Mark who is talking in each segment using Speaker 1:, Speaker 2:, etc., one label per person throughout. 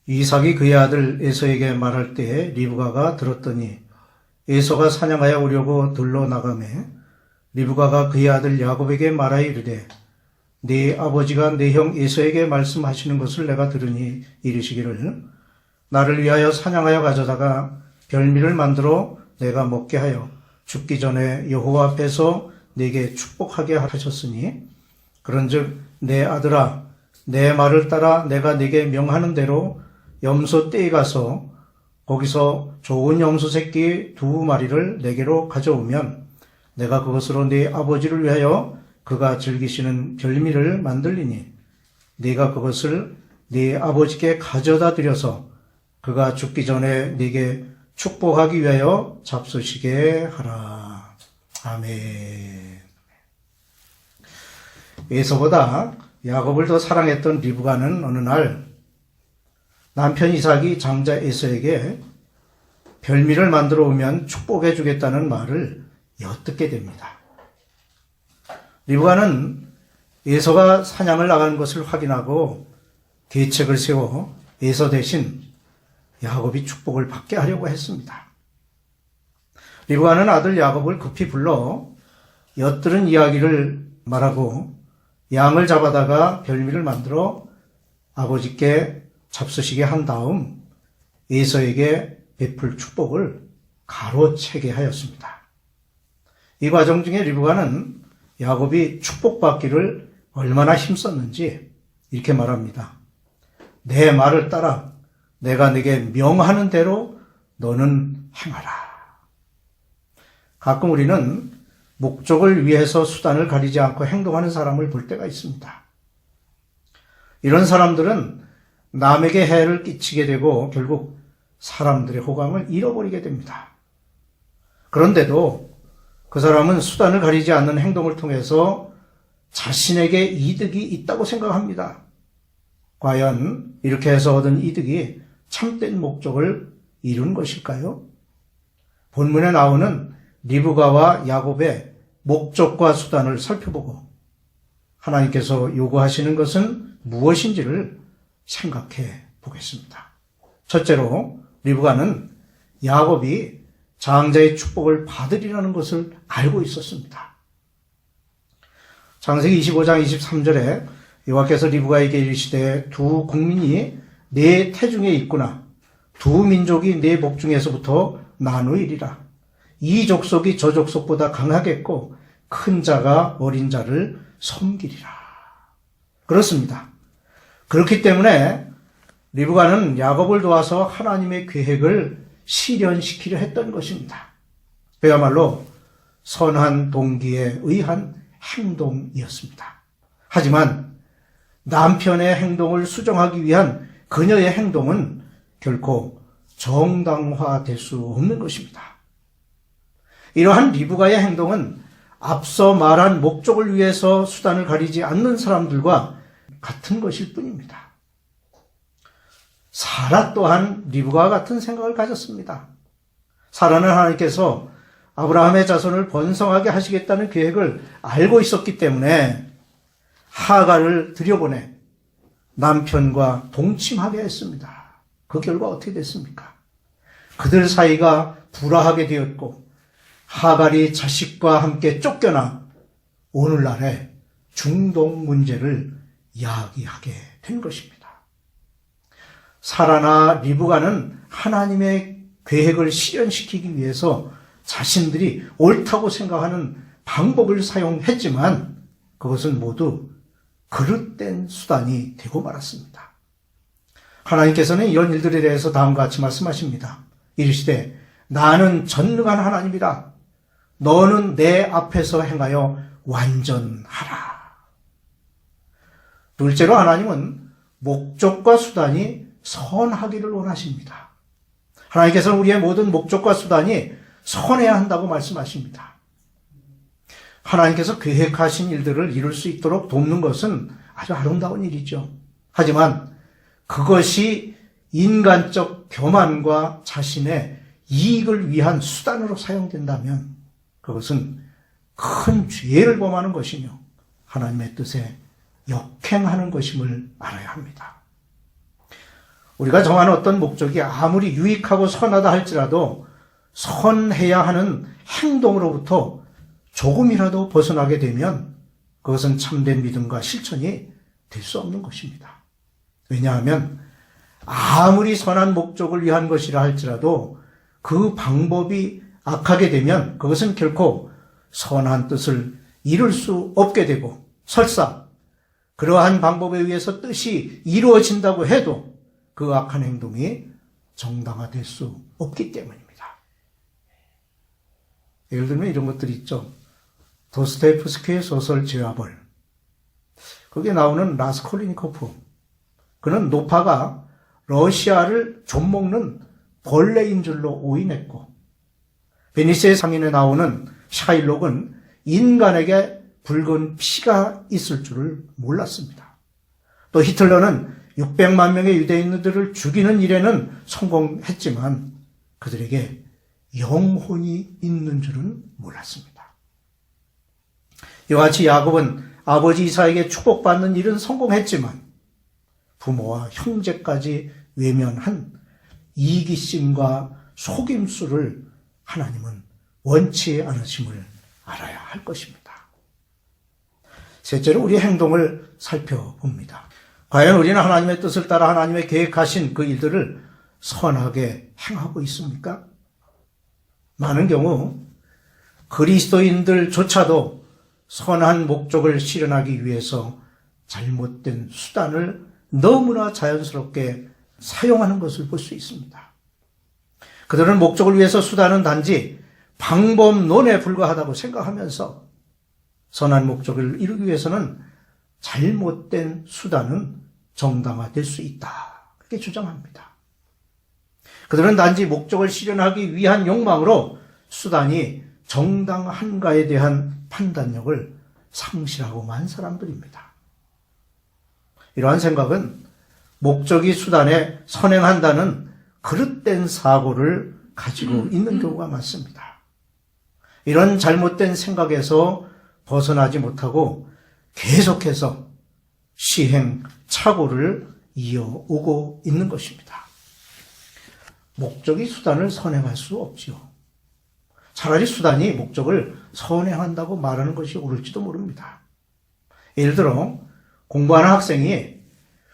Speaker 1: 이삭이 그의 아들 에서에게 말할 때에 리브가가 들었더니 에서가 사냥하여 오려고 들러 나가매 리브가가 그의 아들 야곱에게 말하여 이르되 네 아버지가 내 형 에서에게 말씀하시는 것을 내가 들으니 이르시기를 나를 위하여 사냥하여 가져다가 별미를 만들어 내가 먹게 하여 죽기 전에 여호와 앞에서 내게 축복하게 하셨으니 그런즉 내 아들아 내 말을 따라 내가 네게 명하는 대로 염소 떼에 가서 거기서 좋은 염소 새끼 2마리를 내게로 가져오면 내가 그것으로 네 아버지를 위하여 그가 즐기시는 별미를 만들리니 네가 그것을 네 아버지께 가져다 드려서 그가 죽기 전에 네게 축복하기 위하여 잡수시게 하라. 아멘. 에서보다 야곱을 더 사랑했던 리브가는 어느 날 남편 이삭이 장자 에서에게 별미를 만들어 오면 축복해 주겠다는 말을 엿듣게 됩니다. 리브가는 에서가 사냥을 나가는 것을 확인하고 계책을 세워 에서 대신 야곱이 축복을 받게 하려고 했습니다. 리브가는 아들 야곱을 급히 불러 엿들은 이야기를 말하고 양을 잡아다가 별미를 만들어 아버지께 잡수시게 한 다음 에서에게 베풀 축복을 가로채게 하였습니다. 이 과정 중에 리브가는 야곱이 축복받기를 얼마나 힘썼는지 이렇게 말합니다. 내 말을 따라 내가 네게 명하는 대로 너는 행하라. 가끔 우리는 목적을 위해서 수단을 가리지 않고 행동하는 사람을 볼 때가 있습니다. 이런 사람들은 남에게 해를 끼치게 되고 결국 사람들의 호감을 잃어버리게 됩니다. 그런데도 그 사람은 수단을 가리지 않는 행동을 통해서 자신에게 이득이 있다고 생각합니다. 과연 이렇게 해서 얻은 이득이 참된 목적을 이룬 것일까요? 본문에 나오는 리브가와 야곱의 목적과 수단을 살펴보고 하나님께서 요구하시는 것은 무엇인지를 생각해 보겠습니다. 첫째로 리브가는 야곱이 장자의 축복을 받으리라는 것을 알고 있었습니다. 창세기 25장 23절에 여호와께서 리브가에게 이르시되 두 국민이 네 태중에 있구나. 두 민족이 네 목중에서부터 나누이리라. 이 족속이 저 족속보다 강하겠고 큰 자가 어린 자를 섬기리라. 그렇습니다. 그렇기 때문에 리브가는 야곱을 도와서 하나님의 계획을 실현시키려 했던 것입니다. 그야말로 선한 동기에 의한 행동이었습니다. 하지만 남편의 행동을 수정하기 위한 그녀의 행동은 결코 정당화될 수 없는 것입니다. 이러한 리브가의 행동은 앞서 말한 목적을 위해서 수단을 가리지 않는 사람들과 같은 것일 뿐입니다. 사라 또한 리브가와 같은 생각을 가졌습니다. 사라는 하나님께서 아브라함의 자손을 번성하게 하시겠다는 계획을 알고 있었기 때문에 하갈을 들여보내 남편과 동침하게 했습니다. 그 결과 어떻게 됐습니까? 그들 사이가 불화하게 되었고 하갈이 자식과 함께 쫓겨나 오늘날의 중동 문제를 야기하게 된 것입니다. 사라나 리브가는 하나님의 계획을 실현시키기 위해서 자신들이 옳다고 생각하는 방법을 사용했지만 그것은 모두 그릇된 수단이 되고 말았습니다. 하나님께서는 이런 일들에 대해서 다음과 같이 말씀하십니다. 이르시되 나는 전능한 하나님이라. 너는 내 앞에서 행하여 완전하라. 둘째로 하나님은 목적과 수단이 선하기를 원하십니다. 하나님께서는 우리의 모든 목적과 수단이 선해야 한다고 말씀하십니다. 하나님께서 계획하신 일들을 이룰 수 있도록 돕는 것은 아주 아름다운 일이죠. 하지만 그것이 인간적 교만과 자신의 이익을 위한 수단으로 사용된다면 그것은 큰 죄를 범하는 것이며 하나님의 뜻에 역행하는 것임을 알아야 합니다. 우리가 정한 어떤 목적이 아무리 유익하고 선하다 할지라도 선해야 하는 행동으로부터 조금이라도 벗어나게 되면 그것은 참된 믿음과 실천이 될 수 없는 것입니다. 왜냐하면 아무리 선한 목적을 위한 것이라 할지라도 그 방법이 악하게 되면 그것은 결코 선한 뜻을 이룰 수 없게 되고, 설사 그러한 방법에 의해서 뜻이 이루어진다고 해도 그 악한 행동이 정당화될 수 없기 때문입니다. 예를 들면 이런 것들이 있죠. 도스토옙스키의 소설 죄와벌. 거기에 나오는 라스콜리니코프. 그는 노파가 러시아를 좀먹는 벌레인 줄로 오인했고, 베니스의 상인에 나오는 샤일록은 인간에게 붉은 피가 있을 줄을 몰랐습니다. 또 히틀러는 600만 명의 유대인들을 죽이는 일에는 성공했지만 그들에게 영혼이 있는 줄은 몰랐습니다. 이와 같이 야곱은 아버지 이삭에게 축복받는 일은 성공했지만 부모와 형제까지 외면한 이기심과 속임수를 하나님은 원치 않으심을 알아야 할 것입니다. 셋째로 우리의 행동을 살펴봅니다. 과연 우리는 하나님의 뜻을 따라 하나님의 계획하신 그 일들을 선하게 행하고 있습니까? 많은 경우 그리스도인들조차도 선한 목적을 실현하기 위해서 잘못된 수단을 너무나 자연스럽게 사용하는 것을 볼 수 있습니다. 그들은 목적을 위해서 수단은 단지 방법론에 불과하다고 생각하면서 선한 목적을 이루기 위해서는 잘못된 수단은 정당화될 수 있다, 그렇게 주장합니다. 그들은 단지 목적을 실현하기 위한 욕망으로 수단이 정당한가에 대한 판단력을 상실하고만 사람들입니다. 이러한 생각은 목적이 수단에 선행한다는 그릇된 사고를 가지고 있는 경우가 많습니다. 이런 잘못된 생각에서 벗어나지 못하고 계속해서 시행착오를 이어오고 있는 것입니다. 목적이 수단을 선행할 수 없지요. 차라리 수단이 목적을 선행한다고 말하는 것이 옳을지도 모릅니다. 예를 들어 공부하는 학생이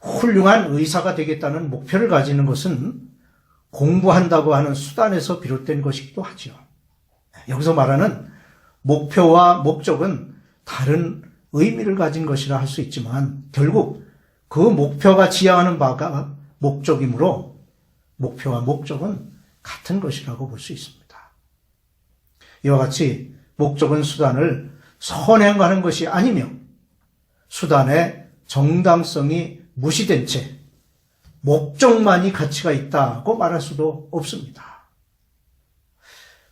Speaker 1: 훌륭한 의사가 되겠다는 목표를 가지는 것은 공부한다고 하는 수단에서 비롯된 것이기도 하죠. 여기서 말하는 목표와 목적은 다른 의미를 가진 것이라 할 수 있지만 결국 그 목표가 지향하는 바가 목적이므로 목표와 목적은 같은 것이라고 볼 수 있습니다. 이와 같이 목적은 수단을 선행하는 것이 아니며 수단의 정당성이 무시된 채 목적만이 가치가 있다고 말할 수도 없습니다.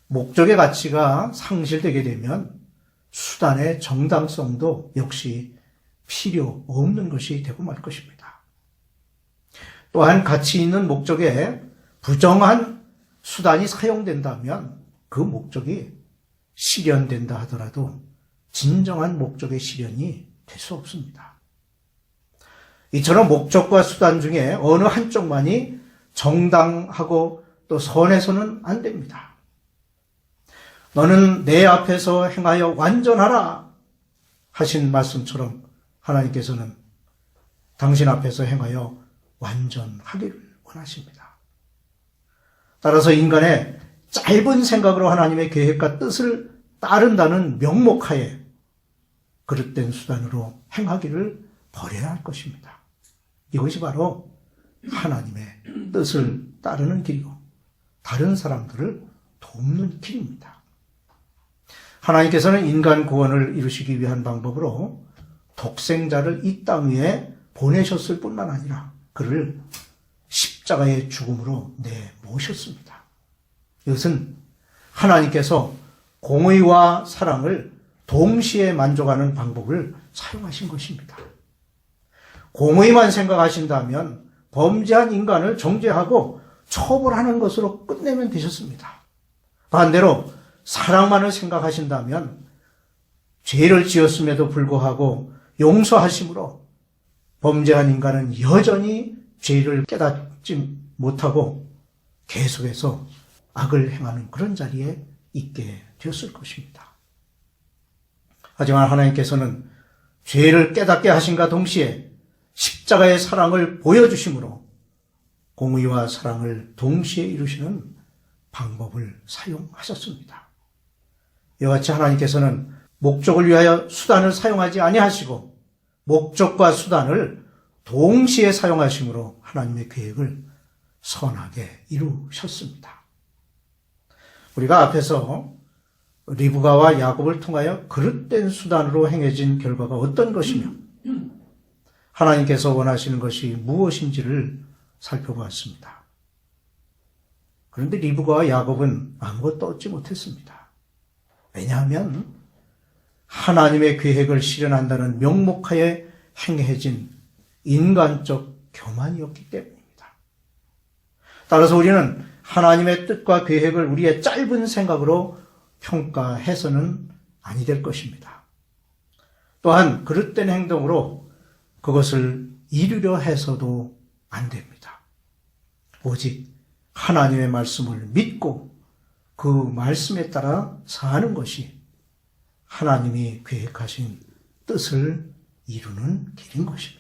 Speaker 1: 목적의 가치가 상실되게 되면 수단의 정당성도 역시 필요 없는 것이 되고 말 것입니다. 또한 가치 있는 목적에 부정한 수단이 사용된다면 그 목적이 실현된다 하더라도 진정한 목적의 실현이 될 수 없습니다. 이처럼 목적과 수단 중에 어느 한쪽만이 정당하고 또 선해서는 안 됩니다. 너는 내 앞에서 행하여 완전하라 하신 말씀처럼 하나님께서는 당신 앞에서 행하여 완전하기를 원하십니다. 따라서 인간의 짧은 생각으로 하나님의 계획과 뜻을 따른다는 명목하에 그릇된 수단으로 행하기를 버려야 할 것입니다. 이것이 바로 하나님의 뜻을 따르는 길이고 다른 사람들을 돕는 길입니다. 하나님께서는 인간 구원을 이루시기 위한 방법으로 독생자를 이 땅 위에 보내셨을 뿐만 아니라 그를 십자가의 죽음으로 내모셨습니다. 이것은 하나님께서 공의와 사랑을 동시에 만족하는 방법을 사용하신 것입니다. 공의만 생각하신다면 범죄한 인간을 정죄하고 처벌하는 것으로 끝내면 되셨습니다. 반대로 사랑만을 생각하신다면 죄를 지었음에도 불구하고 용서하심으로 범죄한 인간은 여전히 죄를 깨닫지 못하고 계속해서 악을 행하는 그런 자리에 있게 되었을 것입니다. 하지만 하나님께서는 죄를 깨닫게 하신과 동시에 십자가의 사랑을 보여주심으로 공의와 사랑을 동시에 이루시는 방법을 사용하셨습니다. 이와 같이 하나님께서는 목적을 위하여 수단을 사용하지 아니하시고 목적과 수단을 동시에 사용하심으로 하나님의 계획을 선하게 이루셨습니다. 우리가 앞에서 리브가와 야곱을 통하여 그릇된 수단으로 행해진 결과가 어떤 것이며 하나님께서 원하시는 것이 무엇인지를 살펴보았습니다. 그런데 리브가와 야곱은 아무것도 얻지 못했습니다. 왜냐하면 하나님의 계획을 실현한다는 명목하에 행해진 인간적 교만이었기 때문입니다. 따라서 우리는 하나님의 뜻과 계획을 우리의 짧은 생각으로 평가해서는 아니 될 것입니다. 또한 그릇된 행동으로 그것을 이루려 해서도 안 됩니다. 오직 하나님의 말씀을 믿고 그 말씀에 따라 사는 것이 하나님이 계획하신 뜻을 이루는 길인 것입니다.